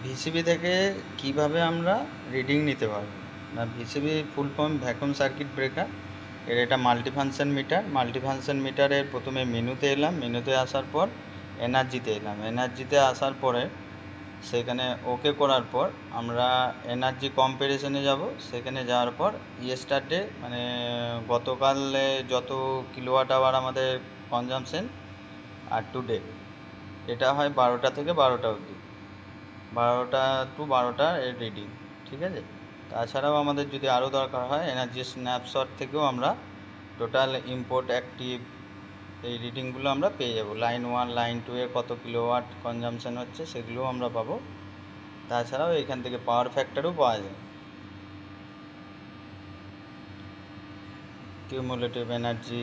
VCB থেকে কিভাবে আমরা রিডিং নিতে পারবো না, VCB full form vacuum circuit breaker. এটা মাল্টিফাংশন মিটার। মাল্টিফাংশন মিটারের প্রথমে মেনুতে এলাম, মেনুতে আসার পর এনার্জিতে এলাম। এনার্জিতে আসার পরে সেখানে ওকে করার পর আমরা এনার্জি কম্পারিজনে যাব। সেখানে যাওয়ার পর ইয়েস্টারডে মানে গতকালে যত কিলোওয়াট আওয়ার আমাদের কনজামশন আর টুডে, এটা হয় 12টা থেকে 12টা অবধি, 12টা টু 12টা এর রিডিং। ঠিক আছে। তাছাড়াও আমাদের যদি আরও দরকার হয় এনার্জি স্ন্যাপশট থেকেও আমরা টোটাল ইম্পোর্ট অ্যাক্টিভ এই রিডিংগুলো আমরা পেয়ে যাব। লাইন 1 লাইন 2 এ কত কিলোওয়াট কনজামশন হচ্ছে সেগুলোও আমরা পাবো। তাছাড়াও এখান থেকে পাওয়ার ফ্যাক্টরও পাওয়া যায়, কিউমুলেটিভ এনার্জি,